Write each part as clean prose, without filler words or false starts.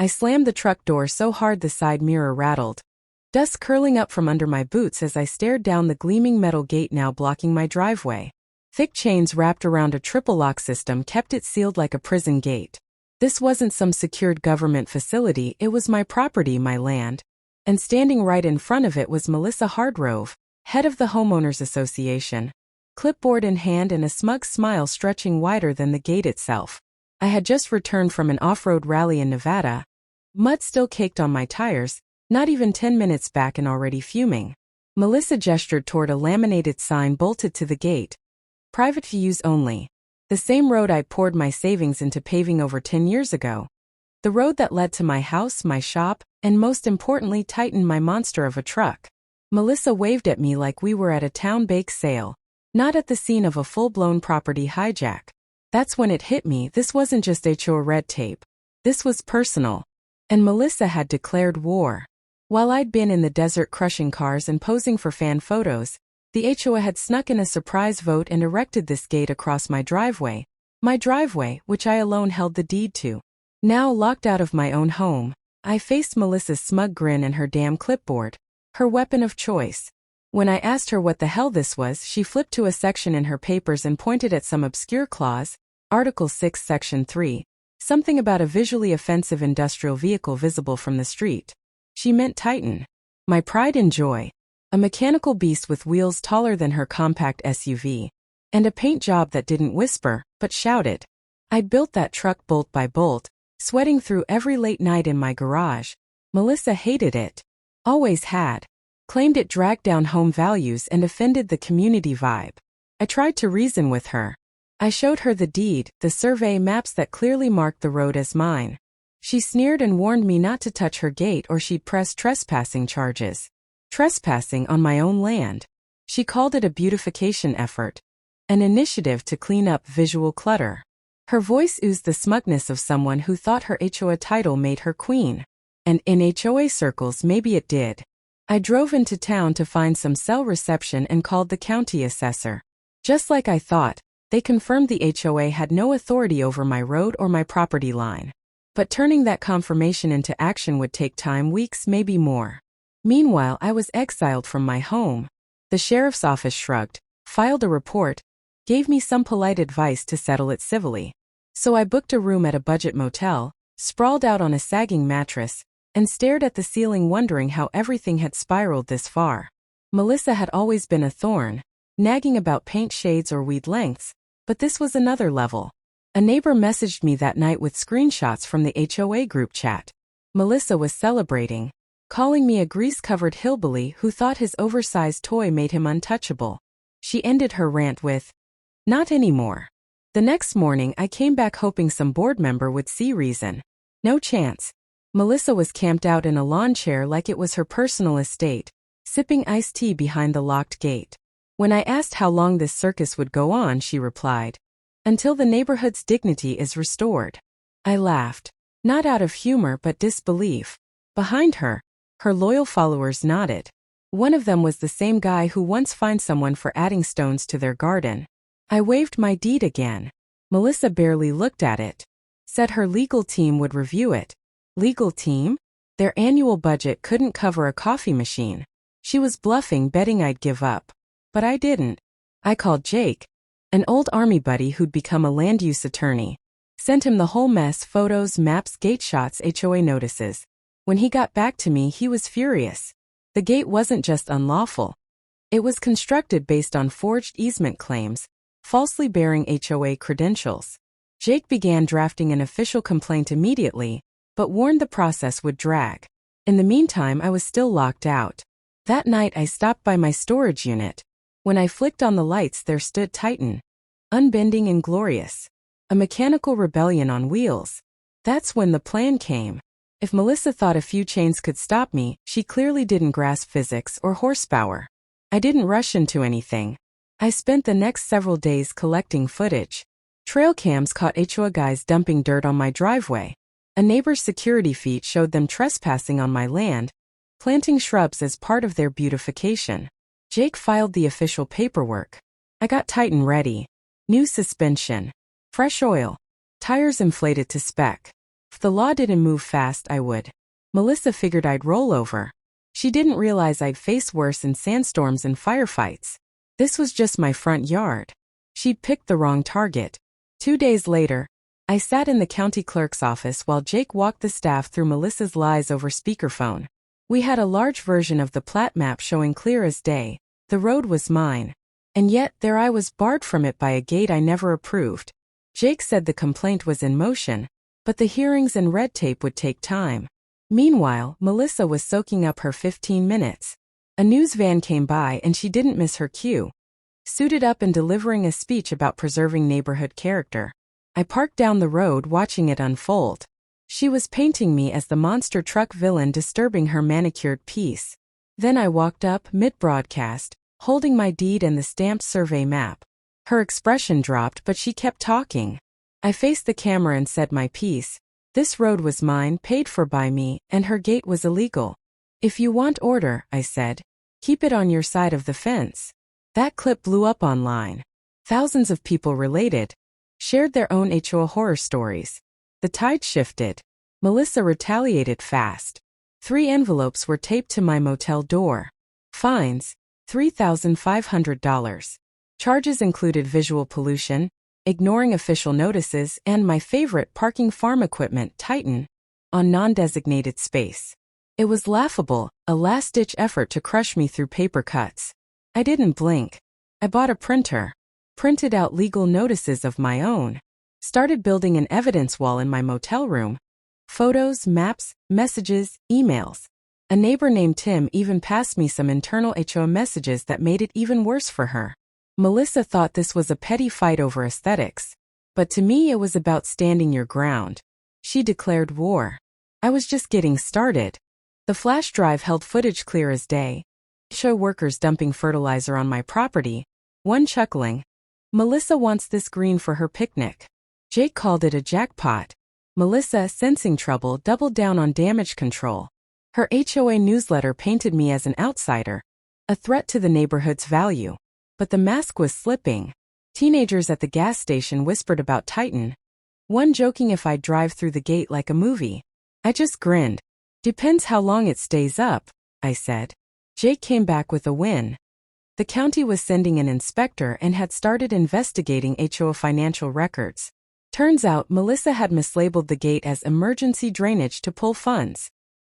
I slammed the truck door so hard the side mirror rattled, dust curling up from under my boots as I stared down the gleaming metal gate now blocking my driveway. Thick chains wrapped around a triple lock system kept it sealed like a prison gate. This wasn't some secured government facility, it was my property, my land. And standing right in front of it was Melissa Hardrove, head of the Homeowners Association, clipboard in hand and a smug smile stretching wider than the gate itself. I had just returned from an off-road rally in Nevada. Mud still caked on my tires, not even 10 minutes back and already fuming. Melissa gestured toward a laminated sign bolted to the gate. Private views only. The same road I poured my savings into paving over 10 years ago. The road that led to my house, my shop, and most importantly Titan, my monster of a truck. Melissa waved at me like we were at a town bake sale, not at the scene of a full-blown property hijack. That's when it hit me, this wasn't just HOA red tape. This was personal. And Melissa had declared war. While I'd been in the desert crushing cars and posing for fan photos, the HOA had snuck in a surprise vote and erected this gate across my driveway, which I alone held the deed to. Now locked out of my own home, I faced Melissa's smug grin and her damn clipboard, her weapon of choice. When I asked her what the hell this was, she flipped to a section in her papers and pointed at some obscure clause, Article 6, Section 3, something about a visually offensive industrial vehicle visible from the street. She meant Titan. My pride and joy. A mechanical beast with wheels taller than her compact SUV. And a paint job that didn't whisper, but shouted. I'd built that truck bolt by bolt, sweating through every late night in my garage. Melissa hated it. Always had. Claimed it dragged down home values and offended the community vibe. I tried to reason with her. I showed her the deed, the survey maps that clearly marked the road as mine. She sneered and warned me not to touch her gate or she'd press trespassing charges. Trespassing on my own land. She called it a beautification effort. An initiative to clean up visual clutter. Her voice oozed the smugness of someone who thought her HOA title made her queen. And in HOA circles maybe it did. I drove into town to find some cell reception and called the county assessor. Just like I thought, they confirmed the HOA had no authority over my road or my property line. But turning that confirmation into action would take time, weeks, maybe more. Meanwhile, I was exiled from my home. The sheriff's office shrugged, filed a report, gave me some polite advice to settle it civilly. So I booked a room at a budget motel, sprawled out on a sagging mattress, and stared at the ceiling wondering how everything had spiraled this far. Melissa had always been a thorn, nagging about paint shades or weed lengths, but this was another level. A neighbor messaged me that night with screenshots from the HOA group chat. Melissa was celebrating, calling me a grease-covered hillbilly who thought his oversized toy made him untouchable. She ended her rant with, "Not anymore." The next morning I came back hoping some board member would see reason. No chance. Melissa was camped out in a lawn chair like it was her personal estate, sipping iced tea behind the locked gate. When I asked how long this circus would go on, she replied, "Until the neighborhood's dignity is restored." I laughed, not out of humor but disbelief. Behind her, her loyal followers nodded. One of them was the same guy who once fined someone for adding stones to their garden. I waved my deed again. Melissa barely looked at it. Said her legal team would review it. Legal team? Their annual budget couldn't cover a coffee machine. She was bluffing, betting I'd give up. But I didn't. I called Jake, an old army buddy who'd become a land use attorney. Sent him the whole mess, photos, maps, gate shots, HOA notices. When he got back to me, he was furious. The gate wasn't just unlawful. It was constructed based on forged easement claims, falsely bearing HOA credentials. Jake began drafting an official complaint immediately, but warned the process would drag. In the meantime, I was still locked out. That night I stopped by my storage unit. When I flicked on the lights, there stood Titan, unbending and glorious. A mechanical rebellion on wheels. That's when the plan came. If Melissa thought a few chains could stop me, she clearly didn't grasp physics or horsepower. I didn't rush into anything. I spent the next several days collecting footage. Trail cams caught HOA guys dumping dirt on my driveway. A neighbor's security feed showed them trespassing on my land, planting shrubs as part of their beautification. Jake filed the official paperwork. I got Titan ready. New suspension. Fresh oil. Tires inflated to spec. If the law didn't move fast, I would. Melissa figured I'd roll over. She didn't realize I'd face worse in sandstorms and firefights. This was just my front yard. She'd picked the wrong target. 2 days later, I sat in the county clerk's office while Jake walked the staff through Melissa's lies over speakerphone. We had a large version of the plat map showing clear as day. The road was mine. And yet, there I was barred from it by a gate I never approved. Jake said the complaint was in motion, but the hearings and red tape would take time. Meanwhile, Melissa was soaking up her 15 minutes. A news van came by and she didn't miss her cue. Suited up and delivering a speech about preserving neighborhood character. I parked down the road watching it unfold. She was painting me as the monster truck villain disturbing her manicured peace. Then I walked up mid-broadcast, holding my deed and the stamped survey map. Her expression dropped, but she kept talking. I faced the camera and said my piece. This road was mine, paid for by me, and her gate was illegal. If you want order, I said, keep it on your side of the fence. That clip blew up online. Thousands of people related, shared their own HOA horror stories. The tide shifted. Melissa retaliated fast. 3 envelopes were taped to my motel door. Fines, $3,500. Charges included visual pollution, ignoring official notices, and my favorite, parking farm equipment, Titan, on non-designated space. It was laughable, a last-ditch effort to crush me through paper cuts. I didn't blink. I bought a printer, printed out legal notices of my own, started building an evidence wall in my motel room. Photos, maps, messages, emails. A neighbor named Tim even passed me some internal HOA messages that made it even worse for her. Melissa thought this was a petty fight over aesthetics. But to me it was about standing your ground. She declared war. I was just getting started. The flash drive held footage clear as day. HOA workers dumping fertilizer on my property. One chuckling. Melissa wants this green for her picnic. Jake called it a jackpot. Melissa, sensing trouble, doubled down on damage control. Her HOA newsletter painted me as an outsider, a threat to the neighborhood's value. But the mask was slipping. Teenagers at the gas station whispered about Titan, one joking if I'd drive through the gate like a movie. I just grinned. Depends how long it stays up, I said. Jake came back with a win. The county was sending an inspector and had started investigating HOA financial records. Turns out Melissa had mislabeled the gate as emergency drainage to pull funds.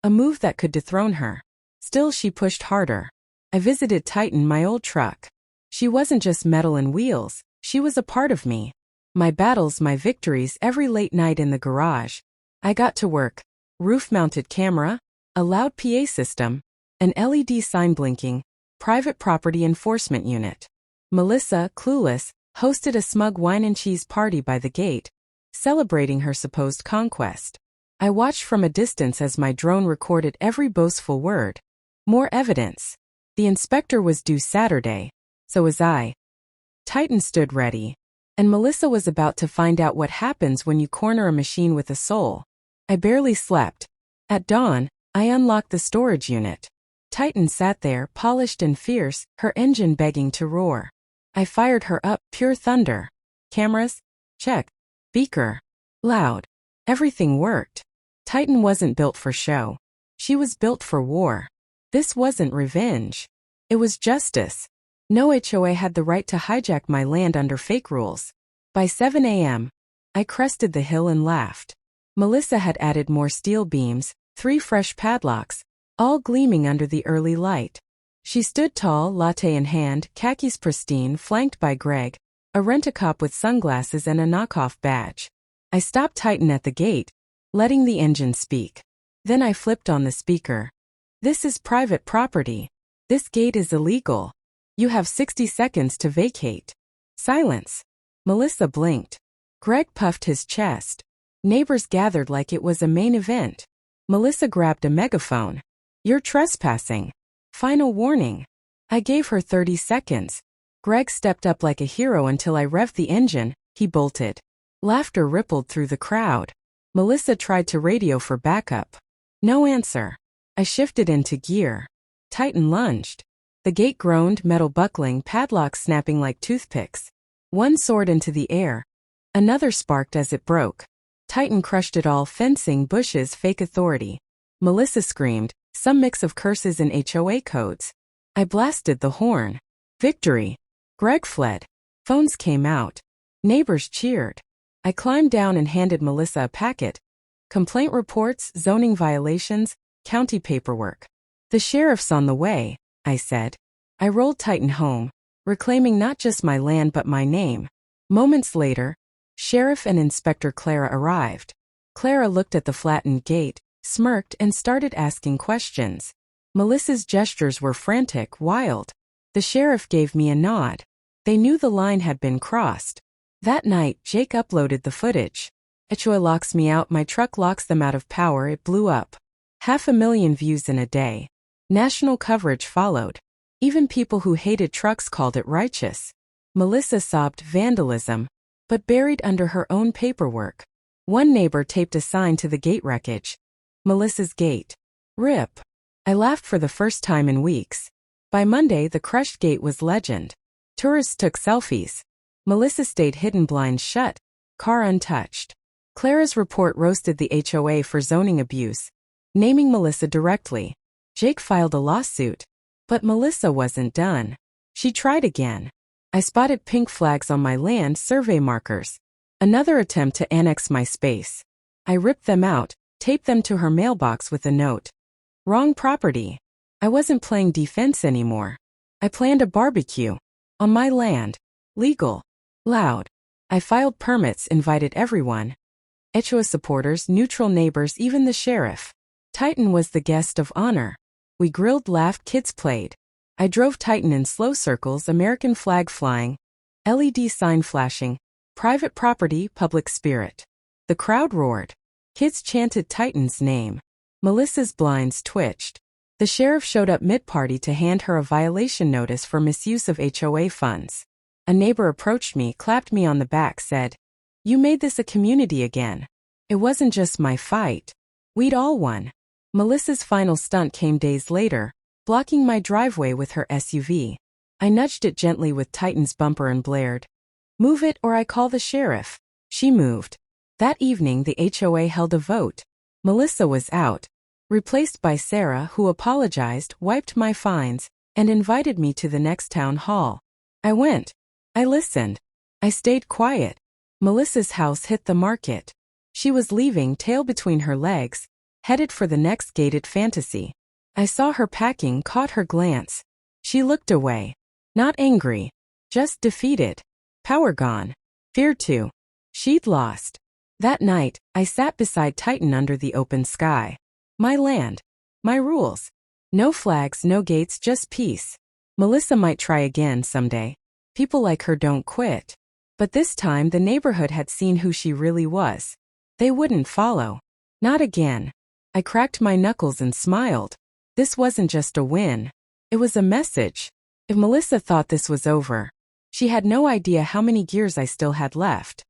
A move that could dethrone her. Still, she pushed harder. I visited Titan, my old truck. She wasn't just metal and wheels, she was a part of me. My battles, my victories, every late night in the garage. I got to work. Roof-mounted camera, a loud PA system, an LED sign blinking, private property enforcement unit. Melissa, clueless, hosted a smug wine and cheese party by the gate, celebrating her supposed conquest. I watched from a distance as my drone recorded every boastful word. More evidence. The inspector was due Saturday. So was I. Titan stood ready. And Melissa was about to find out what happens when you corner a machine with a soul. I barely slept. At dawn, I unlocked the storage unit. Titan sat there, polished and fierce, her engine begging to roar. I fired her up, pure thunder. Cameras? Check. Beaker? Loud. Everything worked. Titan wasn't built for show. She was built for war. This wasn't revenge. It was justice. No HOA had the right to hijack my land under fake rules. By 7 a.m., I crested the hill and laughed. Melissa had added more steel beams, 3 fresh padlocks, all gleaming under the early light. She stood tall, latte in hand, khakis pristine, flanked by Greg, a rent-a-cop with sunglasses and a knockoff badge. I stopped Titan at the gate, letting the engine speak. Then I flipped on the speaker. This is private property. This gate is illegal. You have 60 seconds to vacate. Silence. Melissa blinked. Greg puffed his chest. Neighbors gathered like it was a main event. Melissa grabbed a megaphone. You're trespassing. Final warning. I gave her 30 seconds. Greg stepped up like a hero until I revved the engine. He bolted. Laughter rippled through the crowd. Melissa tried to radio for backup. No answer. I shifted into gear. Titan lunged. The gate groaned, metal buckling, padlocks snapping like toothpicks. One soared into the air. Another sparked as it broke. Titan crushed it all, fencing, bushes, fake authority. Melissa screamed, some mix of curses and HOA codes. I blasted the horn. Victory. Greg fled. Phones came out. Neighbors cheered. I climbed down and handed Melissa a packet. Complaint reports, zoning violations, county paperwork. The sheriff's on the way, I said. I rolled Titan home, reclaiming not just my land but my name. Moments later, Sheriff and Inspector Clara arrived. Clara looked at the flattened gate, smirked, and started asking questions. Melissa's gestures were frantic, wild. The sheriff gave me a nod. They knew the line had been crossed. That night, Jake uploaded the footage. HOA locks me out, my truck locks them out of power, it blew up. 500,000 views in a day. National coverage followed. Even people who hated trucks called it righteous. Melissa sobbed vandalism, but buried under her own paperwork. One neighbor taped a sign to the gate wreckage. Melissa's gate. RIP. I laughed for the first time in weeks. By Monday, the crushed gate was legend. Tourists took selfies. Melissa stayed hidden, blinds shut, car untouched. Clara's report roasted the HOA for zoning abuse, naming Melissa directly. Jake filed a lawsuit. But Melissa wasn't done. She tried again. I spotted pink flags on my land, survey markers. Another attempt to annex my space. I ripped them out, taped them to her mailbox with a note. Wrong property. I wasn't playing defense anymore. I planned a barbecue. On my land. Legal. Loud. I filed permits, invited everyone. HOA supporters, neutral neighbors, even the sheriff. Titan was the guest of honor. We grilled, laughed, kids played. I drove Titan in slow circles, American flag flying, LED sign flashing, private property, public spirit. The crowd roared. Kids chanted Titan's name. Melissa's blinds twitched. The sheriff showed up mid-party to hand her a violation notice for misuse of HOA funds. A neighbor approached me, clapped me on the back, said, "You made this a community again." It wasn't just my fight. We'd all won. Melissa's final stunt came days later, blocking my driveway with her SUV. I nudged it gently with Titan's bumper and blared, "Move it or I call the sheriff." She moved. That evening the HOA held a vote. Melissa was out, replaced by Sarah, who apologized, wiped my fines, and invited me to the next town hall. I went. I listened. I stayed quiet. Melissa's house hit the market. She was leaving, tail between her legs, headed for the next gated fantasy. I saw her packing, caught her glance. She looked away. Not angry. Just defeated. Power gone. Fear too. She'd lost. That night, I sat beside Titan under the open sky. My land. My rules. No flags, no gates, just peace. Melissa might try again someday. People like her don't quit. But this time the neighborhood had seen who she really was. They wouldn't follow. Not again. I cracked my knuckles and smiled. This wasn't just a win. It was a message. If Melissa thought this was over, she had no idea how many gears I still had left.